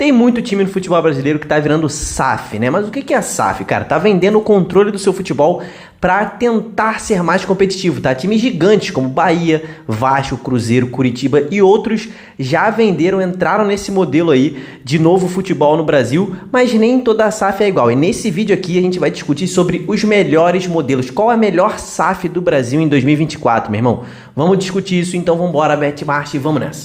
Tem muito time no futebol brasileiro que tá virando SAF, né? Mas o que é a SAF, cara? Tá vendendo o controle do seu futebol para tentar ser mais competitivo, tá? Times gigantes como Bahia, Vasco, Cruzeiro, Curitiba e outros já venderam, entraram nesse modelo aí de novo futebol no Brasil, mas nem toda a SAF é igual. E nesse vídeo aqui a gente vai discutir sobre os melhores modelos. Qual é a melhor SAF do Brasil em 2024, meu irmão? Vamos discutir isso, então vamos embora, mete marcha e vamos nessa.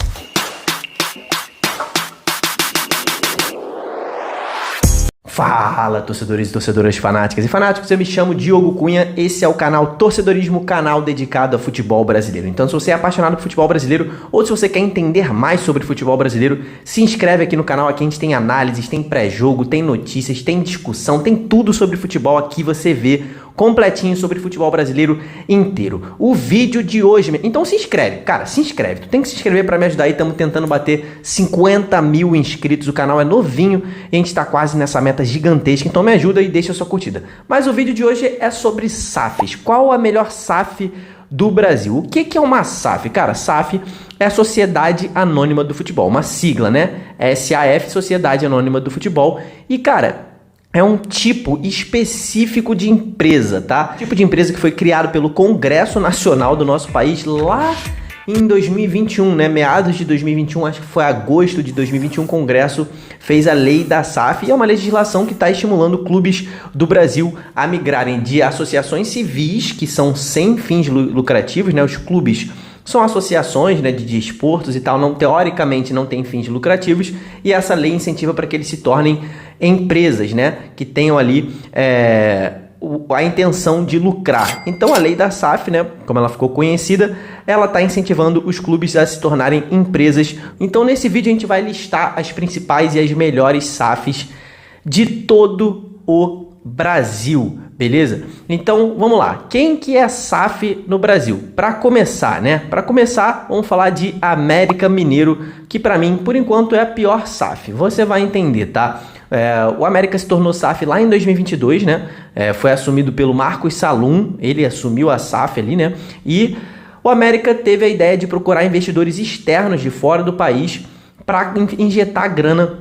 Fala, torcedores e torcedoras fanáticas e fanáticos, eu me chamo Diogo Cunha, esse é o canal Torcedorismo, canal dedicado ao futebol brasileiro. Então se você é apaixonado por futebol brasileiro ou se você quer entender mais sobre futebol brasileiro, se inscreve aqui no canal, aqui a gente tem análises, tem pré-jogo, tem notícias, tem discussão, tem tudo sobre futebol, aqui você vê completinho sobre futebol brasileiro inteiro. O vídeo de hoje, então se inscreve, cara, se inscreve, tu tem que se inscrever para me ajudar aí, estamos tentando bater 50 mil inscritos, o canal é novinho e a gente tá quase nessa meta gigantesca, então me ajuda e deixa a sua curtida. Mas o vídeo de hoje é sobre SAFs, qual a melhor SAF do Brasil? O que é uma SAF? Cara, SAF é a Sociedade Anônima do Futebol, uma sigla, né? SAF, Sociedade Anônima do Futebol, e cara, é um tipo específico de empresa, tá? Tipo de empresa que foi criado pelo Congresso Nacional do nosso país lá em 2021, né? Meados de 2021, acho que foi agosto de 2021, o Congresso fez a lei da SAF e é uma legislação que está estimulando clubes do Brasil a migrarem de associações civis, que são sem fins lucrativos, né? Os clubes são associações, né, de desportos e tal, teoricamente não tem fins lucrativos, e essa lei incentiva para que eles se tornem empresas, né, que tenham ali a intenção de lucrar. Então a lei da SAF, né, como ela ficou conhecida, ela está incentivando os clubes a se tornarem empresas. Então nesse vídeo a gente vai listar as principais e as melhores SAFs de todo o Brasil, beleza? Então vamos lá, quem que é SAF no Brasil? Para começar, né? Para começar, vamos falar de América Mineiro, que para mim, por enquanto, é a pior SAF. Você vai entender, tá? O América se tornou SAF lá em 2022, né? Foi assumido pelo Marcos Salum, ele assumiu a SAF ali, né? E o América teve a ideia de procurar investidores externos de fora do país para injetar grana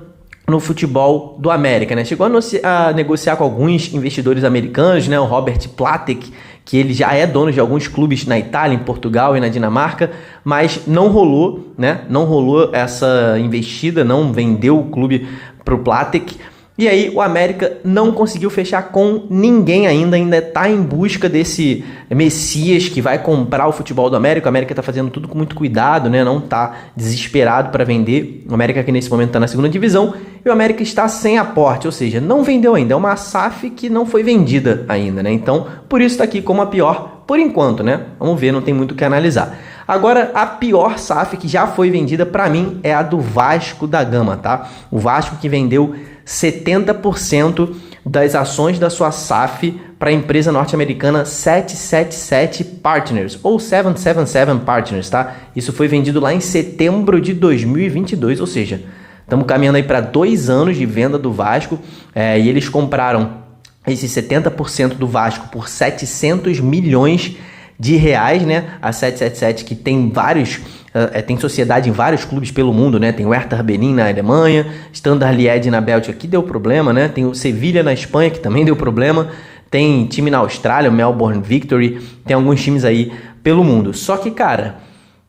no futebol do América, né? Chegou a negociar com alguns investidores americanos, né? O Robert Platek, que ele já é dono de alguns clubes na Itália, em Portugal e na Dinamarca, mas não rolou, né? Não rolou essa investida, não vendeu o clube para o Platek. E aí o América não conseguiu fechar com ninguém ainda está em busca desse Messias que vai comprar o futebol do América. O América está fazendo tudo com muito cuidado, né? Não está desesperado para vender. O América que nesse momento está na segunda divisão e o América está sem aporte, ou seja, não vendeu ainda. É uma SAF que não foi vendida ainda, né? Então, por isso está aqui como a pior por enquanto, né? Vamos ver, não tem muito o que analisar. Agora, a pior SAF que já foi vendida para mim é a do Vasco da Gama, tá? O Vasco que vendeu 70% das ações da sua SAF para a empresa norte-americana 777 Partners, ou 777 Partners, tá? Isso foi vendido lá em setembro de 2022, ou seja, estamos caminhando aí para 2 anos de venda do Vasco, e eles compraram esse 70% do Vasco por 700 milhões de reais, né? A 777 que tem tem sociedade em vários clubes pelo mundo, né? Tem o Hertha Berlin na Alemanha, Standard Liège na Bélgica que deu problema, né? Tem o Sevilla na Espanha que também deu problema, tem time na Austrália, o Melbourne Victory, tem alguns times aí pelo mundo. Só que, cara,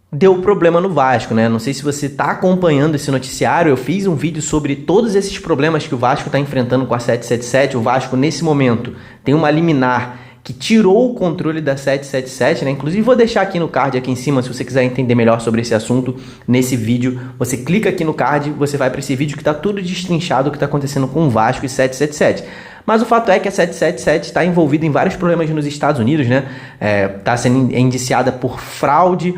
deu problema no Vasco, né? Não sei se você está acompanhando esse noticiário, eu fiz um vídeo sobre todos esses problemas que o Vasco está enfrentando com a 777. O Vasco, nesse momento, tem uma liminar que tirou o controle da 777, né? Inclusive vou deixar aqui no card, aqui em cima, se você quiser entender melhor sobre esse assunto, nesse vídeo, você clica aqui no card, você vai para esse vídeo que está tudo destrinchado o que está acontecendo com o Vasco e 777. Mas o fato é que a 777 está envolvida em vários problemas nos Estados Unidos, né? Está sendo indiciada por fraude,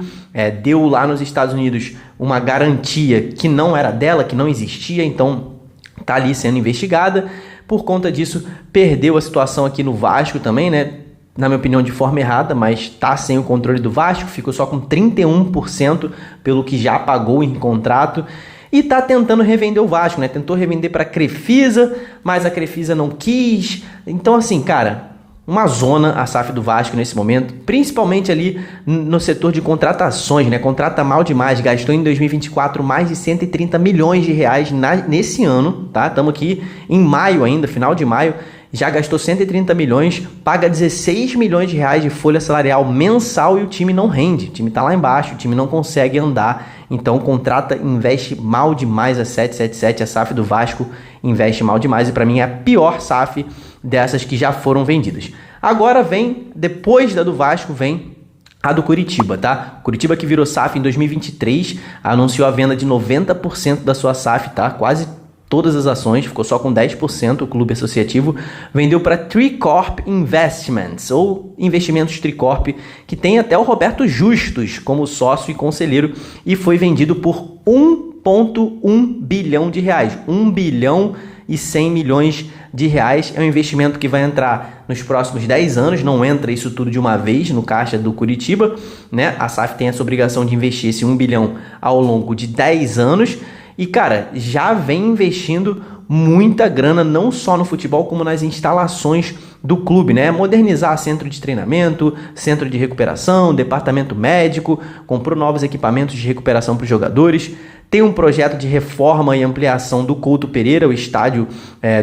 deu lá nos Estados Unidos uma garantia que não era dela, que não existia, então está ali sendo investigada. Por conta disso, perdeu a situação aqui no Vasco também, né? Na minha opinião, de forma errada, mas está sem o controle do Vasco, ficou só com 31% pelo que já pagou em contrato. E está tentando revender o Vasco, né? Tentou revender para a Crefisa, mas a Crefisa não quis. Então, assim, cara, uma zona a SAF do Vasco nesse momento, principalmente ali no setor de contratações, né? Contrata mal demais, gastou em 2024 mais de 130 milhões de reais nesse ano, tá? Estamos aqui em maio ainda, final de maio, já gastou 130 milhões, paga 16 milhões de reais de folha salarial mensal e o time não rende, o time tá lá embaixo, o time não consegue andar, então contrata, investe mal demais a 777, a SAF do Vasco investe mal demais e para mim é a pior SAF dessas que já foram vendidas. Agora vem, depois da do Vasco, vem a do Curitiba, tá? Curitiba que virou SAF em 2023, anunciou a venda de 90% da sua SAF, tá? Quase todas as ações, ficou só com 10% o clube associativo, vendeu para Tricorp Investments, ou Investimentos Tricorp, que tem até o Roberto Justus como sócio e conselheiro, e foi vendido por 1,1 bilhão de reais. 1 bilhão e 100 milhões de reais. É um investimento que vai entrar nos próximos 10 anos, não entra isso tudo de uma vez no caixa do Curitiba, né? A SAF tem essa obrigação de investir esse 1 bilhão ao longo de 10 anos e, cara, já vem investindo muita grana, não só no futebol, como nas instalações do clube, né? Modernizar centro de treinamento, centro de recuperação, departamento médico, comprou novos equipamentos de recuperação para os jogadores, tem um projeto de reforma e ampliação do Couto Pereira, o estádio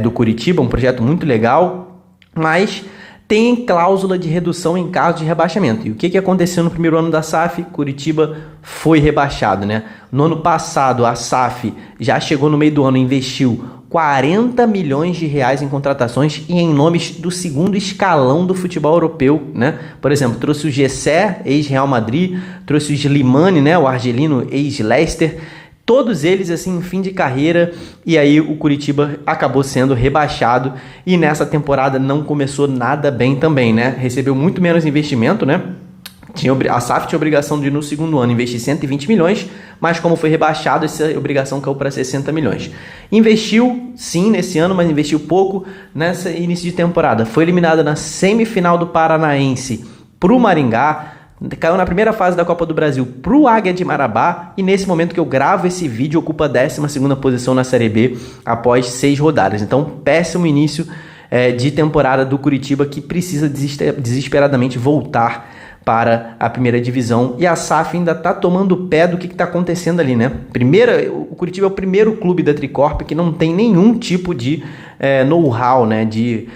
do Curitiba, um projeto muito legal, mas tem cláusula de redução em caso de rebaixamento. E o que aconteceu no primeiro ano da SAF? Curitiba foi rebaixado, né? No ano passado, a SAF já chegou no meio do ano e investiu 40 milhões de reais em contratações e em nomes do segundo escalão do futebol europeu, né? Por exemplo, trouxe o Gessé, ex-Real Madrid, trouxe o Slimani, né? O argelino, ex-Leicester, todos eles assim em fim de carreira, e aí o Curitiba acabou sendo rebaixado e nessa temporada não começou nada bem também, né? Recebeu muito menos investimento, né? A SAF tinha a obrigação de no segundo ano investir 120 milhões, mas como foi rebaixado, essa obrigação caiu para 60 milhões. Investiu sim nesse ano, mas investiu pouco nessa início de temporada. Foi eliminada na semifinal do Paranaense para o Maringá, caiu na primeira fase da Copa do Brasil para o Águia de Marabá e nesse momento que eu gravo esse vídeo ocupa a 12ª posição na Série B após 6 rodadas. Então, péssimo início de temporada do Curitiba que precisa desesperadamente voltar para a primeira divisão e a SAF ainda está tomando pé do que está acontecendo ali, né? O Curitiba é o primeiro clube da Tricorp que não tem nenhum tipo de know-how, né? De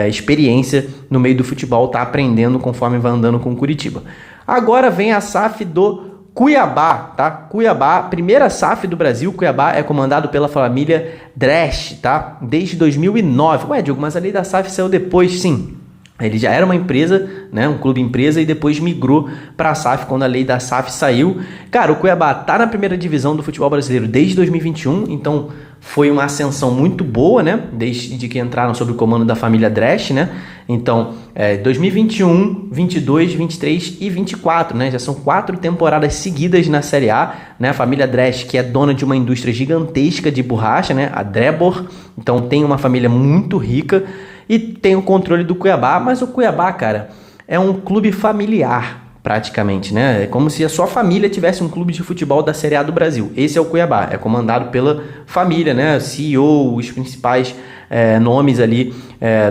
experiência no meio do futebol, está aprendendo conforme vai andando com o Curitiba. Agora vem a SAF do Cuiabá, tá? Cuiabá, primeira SAF do Brasil. Cuiabá é comandado pela família Dresch, tá? Desde 2009. Ué, Diogo, mas a lei da SAF saiu depois, sim. Ele já era uma empresa, né, um clube empresa, e depois migrou para a SAF quando a lei da SAF saiu. Cara, o Cuiabá tá na primeira divisão do futebol brasileiro desde 2021, então foi uma ascensão muito boa, né, desde que entraram sob o comando da família Dresch, né. Então, 2021, 22, 23 e 24, né, já são 4 temporadas seguidas na Série A, né. A família Dresch, que é dona de uma indústria gigantesca de borracha, né, a Drebor, então tem uma família muito rica. E tem o controle do Cuiabá, mas o Cuiabá, cara, é um clube familiar, praticamente, né? É como se a sua família tivesse um clube de futebol da Série A do Brasil. Esse é o Cuiabá, é comandado pela família, né? O CEO, os principais nomes ali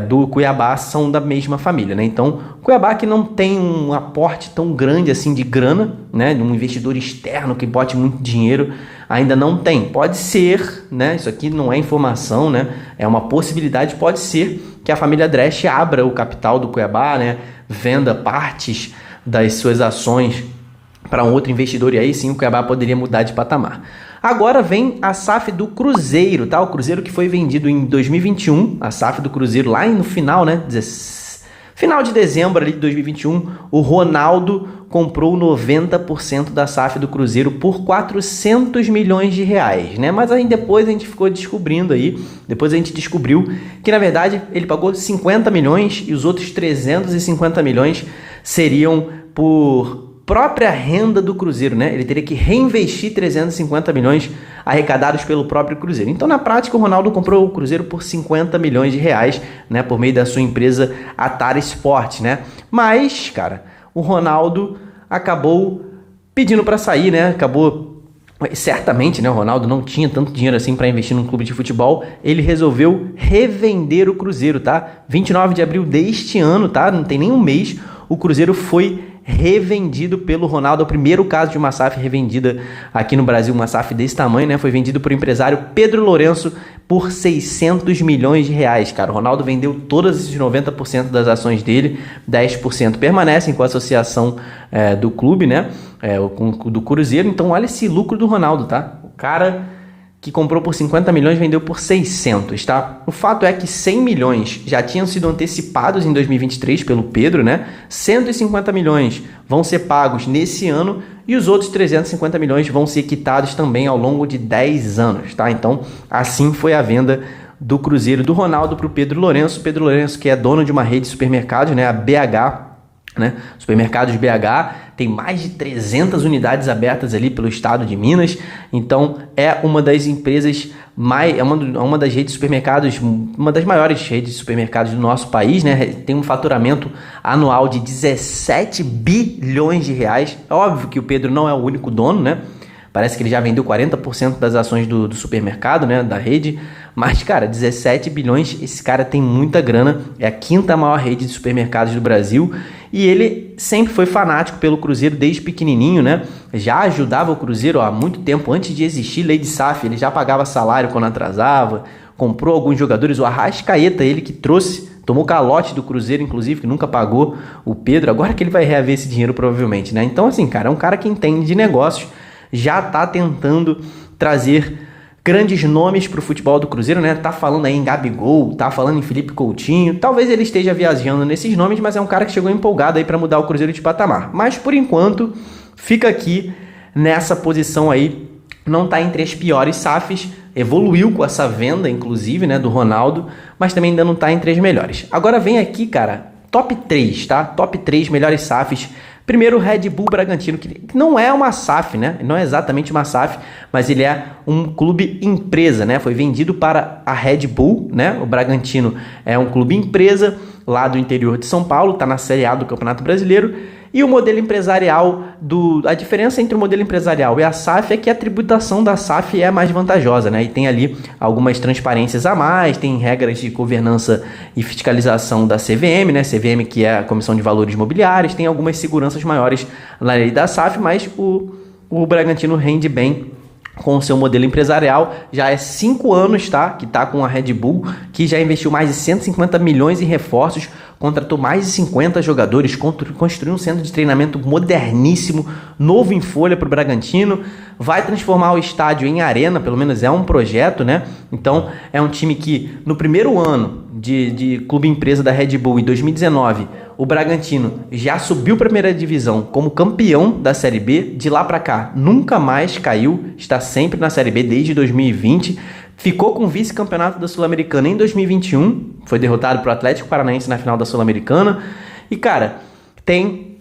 do Cuiabá são da mesma família, né? Então, Cuiabá que não tem um aporte tão grande assim de grana, né? De um investidor externo que bote muito dinheiro, ainda não tem. Pode ser, né? Isso aqui não é informação, né? É uma possibilidade, pode ser que a família Dresch abra o capital do Cuiabá, né? Venda partes das suas ações para um outro investidor e aí sim o Cuiabá poderia mudar de patamar. Agora vem a SAF do Cruzeiro, tá? O Cruzeiro que foi vendido em 2021, a SAF do Cruzeiro lá no final, né? Final de dezembro ali de 2021, o Ronaldo comprou 90% da SAF do Cruzeiro por 400 milhões de reais, né? Mas aí depois a gente ficou descobrindo aí, depois a gente descobriu que na verdade ele pagou 50 milhões e os outros 350 milhões seriam por própria renda do Cruzeiro, né? Ele teria que reinvestir 350 milhões arrecadados pelo próprio Cruzeiro. Então, na prática, o Ronaldo comprou o Cruzeiro por 50 milhões de reais, né? Por meio da sua empresa Atara Sport, né? Mas, cara, o Ronaldo acabou pedindo para sair, né? Acabou certamente, né, o Ronaldo não tinha tanto dinheiro assim para investir num clube de futebol, ele resolveu revender o Cruzeiro, tá? 29 de abril deste ano, tá? Não tem nem um mês, o Cruzeiro foi revendido pelo Ronaldo. É o primeiro caso de uma SAF revendida aqui no Brasil, uma SAF desse tamanho, né? Foi vendido por empresário Pedro Lourenço por 600 milhões de reais, cara. O Ronaldo vendeu todos esses 90% das ações dele, 10% permanecem com a associação do clube, né? Do Cruzeiro. Então olha esse lucro do Ronaldo, tá? O cara que comprou por 50 milhões vendeu por 600, tá? O fato é que 100 milhões já tinham sido antecipados em 2023 pelo Pedro, né? 150 milhões vão ser pagos nesse ano e os outros 350 milhões vão ser quitados também ao longo de 10 anos, tá? Então, assim foi a venda do Cruzeiro do Ronaldo para o Pedro Lourenço. Pedro Lourenço, que é dono de uma rede de supermercados, né? A BH, né? Supermercados BH, tem mais de 300 unidades abertas ali pelo estado de Minas, então é uma das empresas uma das redes de supermercados, uma das maiores redes de supermercados do nosso país, né? Tem um faturamento anual de 17 bilhões de reais. É óbvio que o Pedro não é o único dono, né? Parece que ele já vendeu 40% das ações do supermercado, né, da rede. Mas, cara, 17 bilhões, esse cara tem muita grana. É a quinta maior rede de supermercados do Brasil. E ele sempre foi fanático pelo Cruzeiro desde pequenininho, né? Já ajudava o Cruzeiro há muito tempo, antes de existir lei de SAF. Ele já pagava salário quando atrasava, comprou alguns jogadores. O Arrascaeta, ele que trouxe, tomou calote do Cruzeiro, inclusive, que nunca pagou o Pedro. Agora que ele vai reaver esse dinheiro, provavelmente, né? Então, assim, cara, é um cara que entende de negócios. Já tá tentando trazer grandes nomes para o futebol do Cruzeiro, né? Tá falando aí em Gabigol, tá falando em Felipe Coutinho. Talvez ele esteja viajando nesses nomes, mas é um cara que chegou empolgado aí para mudar o Cruzeiro de patamar. Mas por enquanto, fica aqui nessa posição aí, não tá entre as piores SAFs, evoluiu com essa venda, inclusive, né, do Ronaldo, mas também ainda não tá entre as melhores. Agora vem aqui, cara, top 3, tá? Top 3 melhores SAFs. Primeiro, o Red Bull Bragantino, que não é uma SAF, né? Não é exatamente uma SAF, mas ele é um clube empresa, né? Foi vendido para a Red Bull, né? O Bragantino é um clube empresa lá do interior de São Paulo, tá na Série A do Campeonato Brasileiro. E o modelo empresarial, a diferença entre o modelo empresarial e a SAF é que a tributação da SAF é mais vantajosa, né? E tem ali algumas transparências a mais, tem regras de governança e fiscalização da CVM, né? CVM, que é a Comissão de Valores Mobiliários, tem algumas seguranças maiores na lei da SAF, mas o Bragantino rende bem com o seu modelo empresarial. Já é 5 anos, tá? Que tá com a Red Bull, que já investiu mais de 150 milhões em reforços, contratou mais de 50 jogadores, construiu um centro de treinamento moderníssimo, novo em folha para o Bragantino, vai transformar o estádio em arena, pelo menos é um projeto, né? Então é um time que no primeiro ano de clube empresa da Red Bull, em 2019, o Bragantino já subiu para a primeira divisão como campeão da Série B. De lá para cá nunca mais caiu, está sempre na Série B desde 2020. Ficou com o vice-campeonato da Sul-Americana em 2021, foi derrotado para o Atlético Paranaense na final da Sul-Americana. E, cara, tem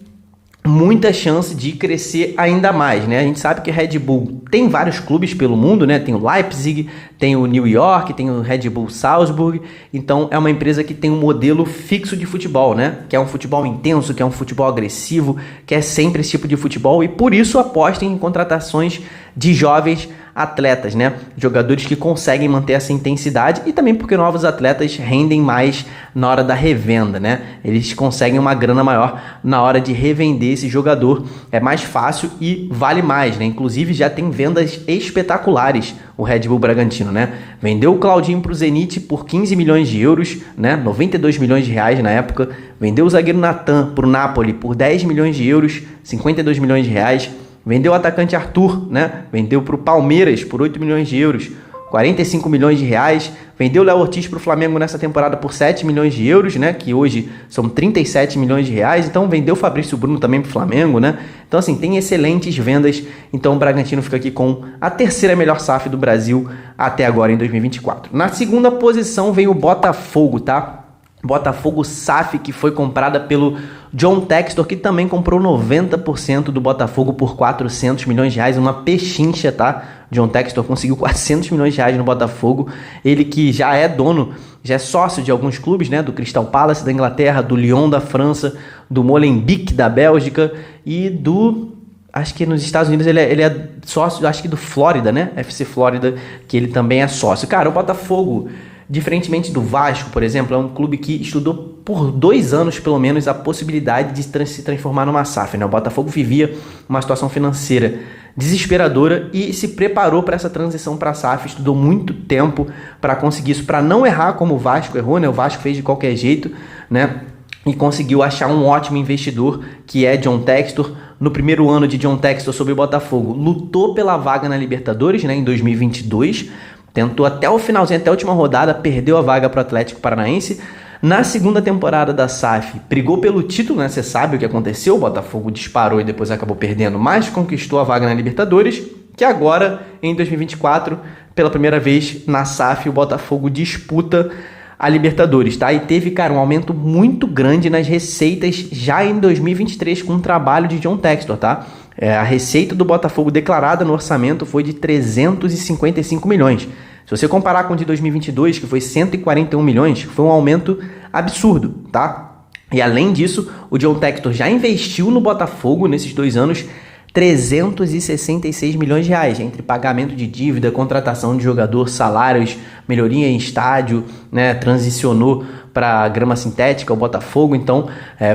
muita chance de crescer ainda mais, né? A gente sabe que a Red Bull tem vários clubes pelo mundo, né? Tem o Leipzig, tem o New York, tem o Red Bull Salzburg. Então, é uma empresa que tem um modelo fixo de futebol, né? Que é um futebol intenso, que é um futebol agressivo, que é sempre esse tipo de futebol. E por isso aposta em contratações de jovens atletas, né? Jogadores que conseguem manter essa intensidade, e também porque novos atletas rendem mais na hora da revenda, né? Eles conseguem uma grana maior na hora de revender esse jogador. É mais fácil e vale mais, né? Inclusive já tem vendas espetaculares o Red Bull Bragantino, né? Vendeu o Claudinho para o Zenit por 15 milhões de euros, né? 92 milhões de reais na época. Vendeu o zagueiro Natan para o Napoli por 10 milhões de euros, 52 milhões de reais. Vendeu o atacante Arthur, né? Vendeu para o Palmeiras por 8 milhões de euros, 45 milhões de reais. Vendeu o Léo Ortiz para o Flamengo nessa temporada por 7 milhões de euros, né? Que hoje são 37 milhões de reais. Então vendeu o Fabrício Bruno também para o Flamengo, né? Então, assim, tem excelentes vendas. Então o Bragantino fica aqui com a terceira melhor SAF do Brasil até agora em 2024. Na segunda posição vem o Botafogo, tá? Botafogo SAF, que foi comprada pelo John Textor, que também comprou 90% do Botafogo por 400 milhões de reais, uma pechincha, tá? John Textor conseguiu 400 milhões de reais no Botafogo, ele que já é dono, já é sócio de alguns clubes, né? Do Crystal Palace da Inglaterra, do Lyon da França, do Molenbeek da Bélgica e do acho que nos Estados Unidos ele é sócio, acho que do Flórida, né? FC Flórida, que ele também é sócio. Cara, o Botafogo, diferentemente do Vasco, por exemplo, é um clube que estudou por 2 anos, pelo menos, a possibilidade de se transformar numa SAF, né? O Botafogo vivia uma situação financeira desesperadora e se preparou para essa transição para a SAF, estudou muito tempo para conseguir isso, para não errar como o Vasco errou, né? O Vasco fez de qualquer jeito, né? E conseguiu achar um ótimo investidor, que é John Textor. No primeiro ano de John Textor sobre o Botafogo, lutou pela vaga na Libertadores, né, em 2022, tentou até o finalzinho, até a última rodada, perdeu a vaga para o Atlético Paranaense. Na segunda temporada da SAF, brigou pelo título, né? Você sabe o que aconteceu, o Botafogo disparou e depois acabou perdendo, mas conquistou a vaga na Libertadores, que agora, em 2024, pela primeira vez na SAF, o Botafogo disputa a Libertadores, tá? E teve, cara, um aumento muito grande nas receitas já em 2023 com o trabalho de John Textor, tá? A receita do Botafogo declarada no orçamento foi de 355 milhões. Se você comparar com o de 2022, que foi 141 milhões, foi um aumento absurdo, tá? E além disso, o John Textor já investiu no Botafogo nesses 2 anos 366 milhões de reais, entre pagamento de dívida, contratação de jogador, salários, melhoria em estádio, né, transicionou para grama sintética, o Botafogo, então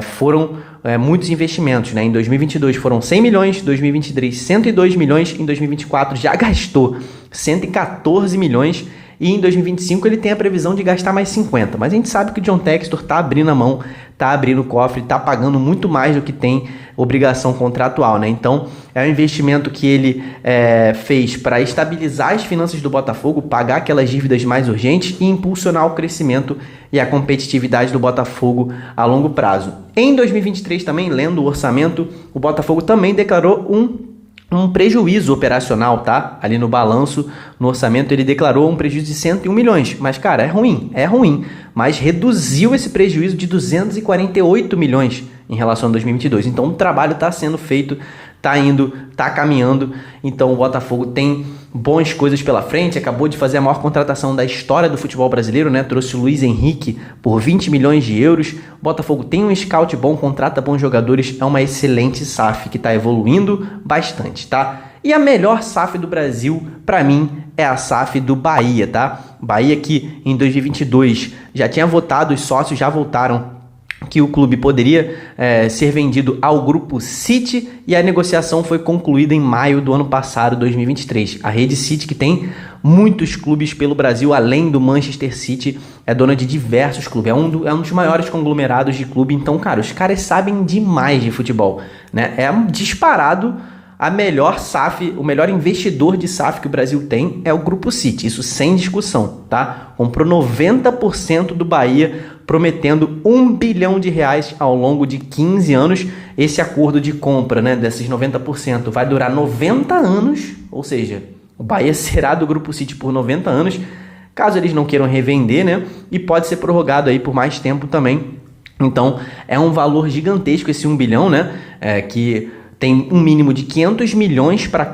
foram muitos investimentos, né? Em 2022 foram 100 milhões, em 2023 102 milhões, em 2024 já gastou 114 milhões e em 2025 ele tem a previsão de gastar mais 50, mas a gente sabe que o John Textor está abrindo a mão, está abrindo o cofre, está pagando muito mais do que tem obrigação contratual, né? Então é um investimento que ele fez para estabilizar as finanças do Botafogo, pagar aquelas dívidas mais urgentes e impulsionar o crescimento e a competitividade do Botafogo a longo prazo. Em 2023 também, lendo o orçamento, o Botafogo também declarou um prejuízo operacional, tá? Ali no balanço, no orçamento, ele declarou um prejuízo de 101 milhões. Mas, cara, é ruim. Mas reduziu esse prejuízo de 248 milhões em relação a 2022. Então, o trabalho está sendo feito, está caminhando. Então, o Botafogo tem boas coisas pela frente. Acabou de fazer a maior contratação da história do futebol brasileiro, né? Trouxe o Luiz Henrique por 20 milhões de euros. O Botafogo tem um scout bom, contrata bons jogadores. É uma excelente SAF que está evoluindo bastante, tá? E a melhor SAF do Brasil, para mim, é a SAF do Bahia, tá? Bahia que em 2022 já tinha votado, os sócios já votaram que o clube poderia ser vendido ao Grupo City e a negociação foi concluída em maio do ano passado, 2023. A Rede City, que tem muitos clubes pelo Brasil, além do Manchester City, é dona de diversos clubes, é um dos maiores conglomerados de clube. Então, cara, os caras sabem demais de futebol, né? É disparado a melhor SAF, o melhor investidor de SAF que o Brasil tem é o Grupo City, isso sem discussão, tá? Comprou 90% do Bahia, prometendo 1 bilhão de reais ao longo de 15 anos. Esse acordo de compra, né, desses 90% vai durar 90 anos, ou seja, o Bahia será do Grupo City por 90 anos, caso eles não queiram revender, né, e pode ser prorrogado aí por mais tempo também. Então, é um valor gigantesco esse 1 bilhão, né, que tem um mínimo de 500 milhões para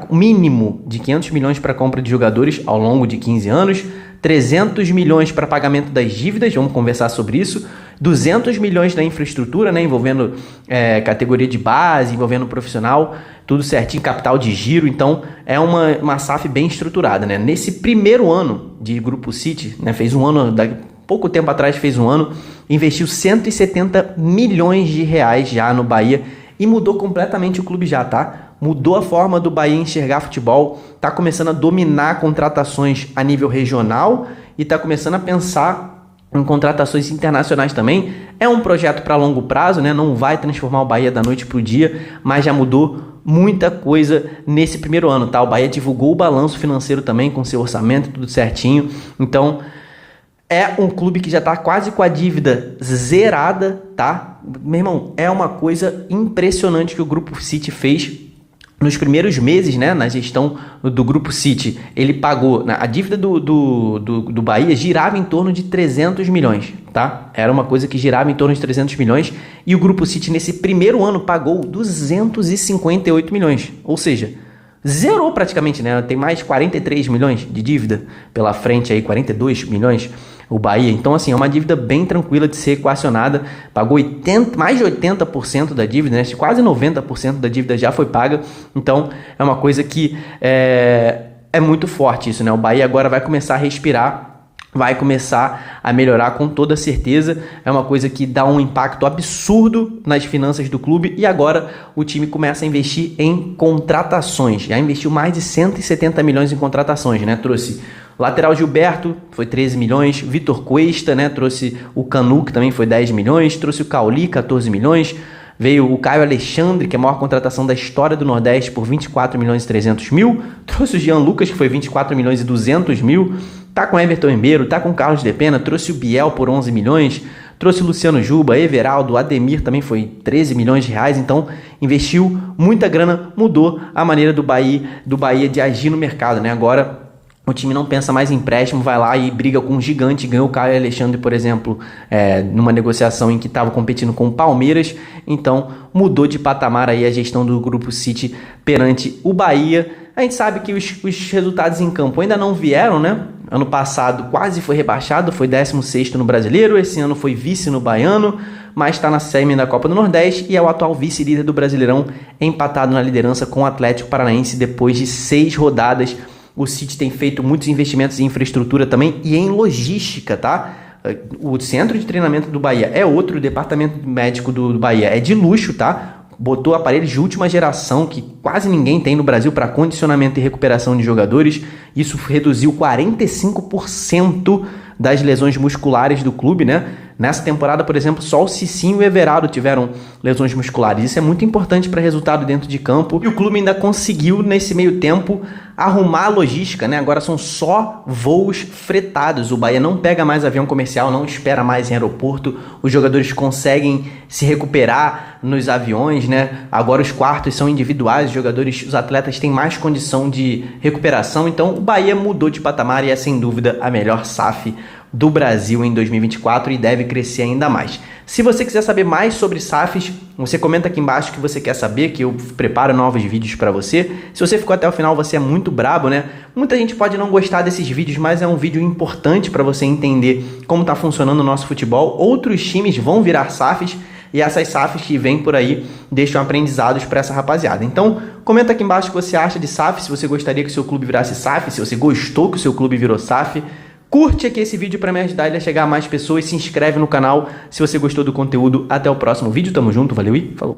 compra de jogadores ao longo de 15 anos, 300 milhões para pagamento das dívidas, vamos conversar sobre isso, 200 milhões na infraestrutura, né, envolvendo categoria de base, envolvendo profissional, tudo certinho, capital de giro. Então é uma SAF bem estruturada, né? Nesse primeiro ano de Grupo City, né, fez um ano, pouco tempo atrás fez um ano, investiu 170 milhões de reais já no Bahia e mudou completamente o clube já, tá? Mudou a forma do Bahia enxergar futebol, tá começando a dominar contratações a nível regional e tá começando a pensar em contratações internacionais também. É um projeto para longo prazo, né? Não vai transformar o Bahia da noite para o dia, mas já mudou muita coisa nesse primeiro ano, tá? O Bahia divulgou o balanço financeiro também com seu orçamento, tudo certinho. Então, é um clube que já está quase com a dívida zerada, tá? Meu irmão, é uma coisa impressionante que o Grupo City fez nos primeiros meses, né, na gestão do Grupo City. Ele pagou, a dívida do Bahia girava em torno de 300 milhões, tá? Era uma coisa que girava em torno de 300 milhões e o Grupo City nesse primeiro ano pagou 258 milhões. Ou seja, zerou praticamente, né? Tem mais 43 milhões de dívida pela frente aí, 42 milhões o Bahia. Então, assim, é uma dívida bem tranquila de ser equacionada. Pagou mais de 80% da dívida, né? Quase 90% da dívida já foi paga. Então, é uma coisa que é muito forte isso, né? O Bahia agora vai começar a respirar, vai começar a melhorar com toda certeza. É uma coisa que dá um impacto absurdo nas finanças do clube e agora o time começa a investir em contratações. Já investiu mais de 170 milhões em contratações, né? Trouxe o lateral Gilberto, foi 13 milhões, Vitor Cuesta, né? Trouxe o Canu, que também foi 10 milhões, trouxe o Cauli, 14 milhões, veio o Caio Alexandre, que é a maior contratação da história do Nordeste, por 24 milhões e 300 mil, trouxe o Jean Lucas, que foi 24 milhões e 200 mil, tá com Everton Ribeiro, tá com Carlos de Pena, trouxe o Biel por 11 milhões, trouxe o Luciano Juba, Everaldo, Ademir também foi 13 milhões de reais, então investiu muita grana, mudou a maneira do Bahia de agir no mercado, né? Agora o time não pensa mais em empréstimo, vai lá e briga com um gigante, ganhou o Caio Alexandre, por exemplo, numa negociação em que estava competindo com o Palmeiras, então mudou de patamar aí a gestão do Grupo City perante o Bahia. A gente sabe que os resultados em campo ainda não vieram, né? Ano passado quase foi rebaixado, foi 16º no Brasileiro, esse ano foi vice no Baiano, mas está na semi da Copa do Nordeste e é o atual vice-líder do Brasileirão, empatado na liderança com o Atlético Paranaense depois de 6 rodadas. O City tem feito muitos investimentos em infraestrutura também e em logística, tá? O centro de treinamento do Bahia é outro, o departamento médico do Bahia é de luxo, tá? Botou aparelhos de última geração que quase ninguém tem no Brasil para condicionamento e recuperação de jogadores. Isso reduziu 45% das lesões musculares do clube, né? Nessa temporada, por exemplo, só o Cicinho e o Everaldo tiveram lesões musculares. Isso é muito importante para resultado dentro de campo. E o clube ainda conseguiu, nesse meio tempo, arrumar a logística, né? Agora são só voos fretados. O Bahia não pega mais avião comercial, não espera mais em aeroporto. Os jogadores conseguem se recuperar nos aviões, né? Agora os quartos são individuais, os atletas têm mais condição de recuperação. Então o Bahia mudou de patamar e é sem dúvida a melhor SAF do Brasil em 2024 e deve crescer ainda mais. Se você quiser saber mais sobre SAFs, você comenta aqui embaixo que você quer saber, que eu preparo novos vídeos para você. Se você ficou até o final, você é muito brabo, né? Muita gente pode não gostar desses vídeos, mas é um vídeo importante para você entender como está funcionando o nosso futebol. Outros times vão virar SAFs e essas SAFs que vêm por aí deixam aprendizados para essa rapaziada. Então, comenta aqui embaixo o que você acha de SAF, se você gostaria que o seu clube virasse SAF, se você gostou que o seu clube virou SAF. Curte aqui esse vídeo para me ajudar ele a chegar a mais pessoas, se inscreve no canal se você gostou do conteúdo. Até o próximo vídeo, tamo junto, valeu e falou!